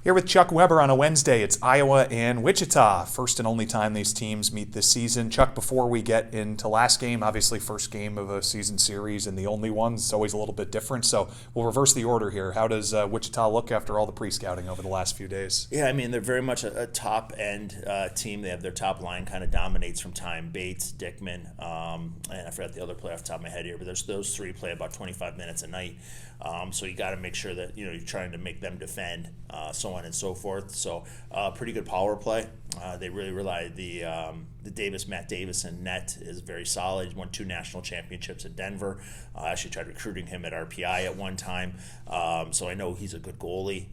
Here with Chuck Weber on a Wednesday, it's Iowa and Wichita. First and only time these teams meet this season. Chuck, before we get into last game, obviously first game of a season series and the only one, it's always a little bit different. So we'll reverse the order here. How does Wichita look after all the pre-scouting over the last few days? Yeah, I mean, they're very much a top-end team. They have their top line kind of dominates from time. Bates, Dickman, and I forgot the other player off the top of my head here, but those three play about 25 minutes a night. So you got to make sure that you're trying to make them defend, so on and so forth. So pretty good power play. They really rely the Matt Davis in net is very solid. He won 2 national championships at Denver. I actually tried recruiting him at RPI at one time, so I know he's a good goalie.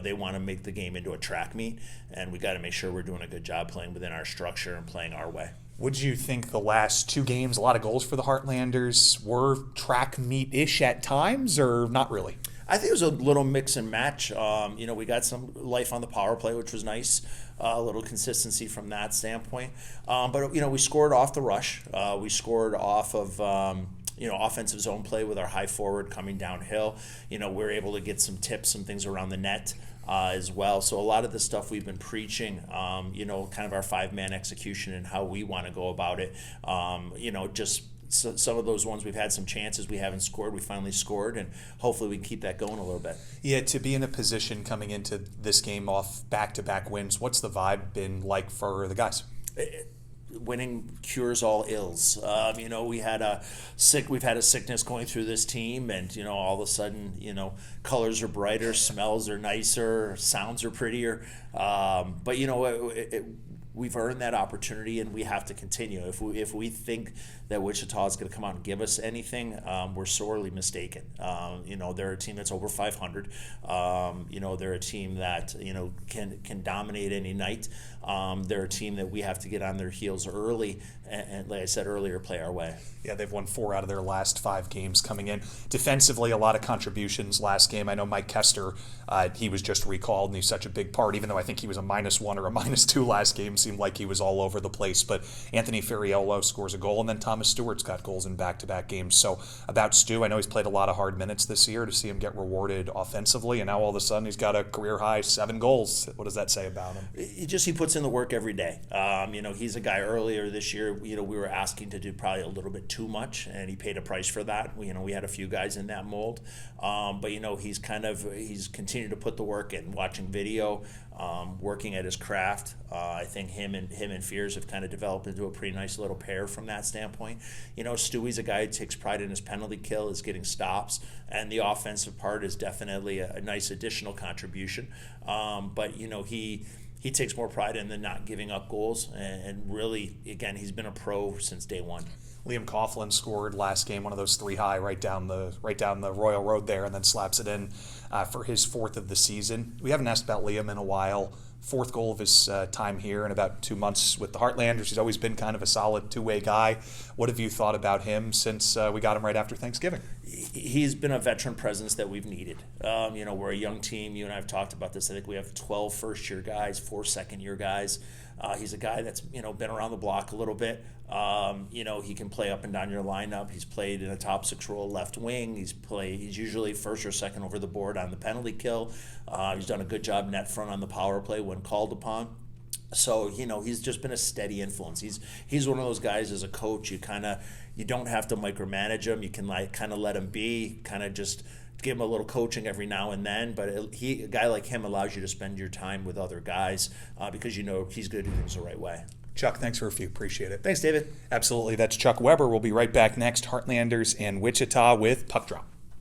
They want to make the game into a track meet, and we got to make sure we're doing a good job playing within our structure and playing our way. Would you think the last 2 games, a lot of goals for the Heartlanders, were track meet-ish at times, or not really? I think it was a little mix and match. We got some life on the power play, which was nice. A little consistency from that standpoint. But we scored off the rush. We scored off of offensive zone play with our high forward coming downhill. We're able to get some tips, some things around the net as well. So a lot of the stuff we've been preaching, kind of our 5-man execution and how we want to go about it. So some of those ones we've had some chances we haven't scored, we finally scored, and hopefully we can keep that going a little bit. Yeah, to be in a position coming into this game off back-to-back wins, what's the vibe been like for the guys? Winning cures all ills. We've had a sickness going through this team, and all of a sudden, colors are brighter, smells are nicer, sounds are prettier. But we've earned that opportunity, and we have to continue. If we think that Wichita is going to come out and give us anything, we're sorely mistaken. They're a team that's over 500. They're a team that can dominate any night. They're a team that we have to get on their heels early, and like I said earlier, play our way. Yeah, they've won 4 out of their last 5 games coming in. Defensively, a lot of contributions last game. I know Mike Kester, he was just recalled, and he's such a big part, even though I think he was a -1 or a -2 last game. Seemed like he was all over the place. But Anthony Ferriolo scores a goal, and then Thomas Stewart's got goals in back-to-back games. So about Stu, I know he's played a lot of hard minutes this year. To see him get rewarded offensively, and now all of a sudden he's got a career-high 7 goals. What does that say about him? He puts in the work every day. He's a guy earlier this year, we were asking to do probably a little bit too much, and he paid a price for that. We had a few guys in that mold. But he's continued to put the work in, watching video, working at his craft. I think him and Fears have kind of developed into a pretty nice little pair from that standpoint. Stewie's a guy who takes pride in his penalty kill, is getting stops, and the offensive part is definitely a nice additional contribution. But he takes more pride in the not giving up goals, and really, again, he's been a pro since day one. Liam Coughlin scored last game, one of those 3 high right down the Royal Road there, and then slaps it in for his 4th of the season. We haven't asked about Liam in a while. 4th goal of his time here in about 2 months with the Heartlanders. He's always been kind of a solid 2-way guy. What have you thought about him since we got him right after Thanksgiving? He's been a veteran presence that we've needed. We're a young team. You and I have talked about this. I think we have 12 first-year guys, 4 second-year guys. He's a guy that's been around the block a little bit. He can play up and down your lineup. He's played in a top 6 role left wing. He's usually first or second over the board on the penalty kill. He's done a good job net front on the power play when called upon. So he's just been a steady influence. He's one of those guys as a coach. You don't have to micromanage him. You can kind of let him be, kind of just give him a little coaching every now and then. But a guy like him allows you to spend your time with other guys because he's going to do things the right way. Chuck, thanks for a few. Appreciate it. Thanks, David. Absolutely. That's Chuck Weber. We'll be right back next. Heartlanders and Wichita with Puck Drop.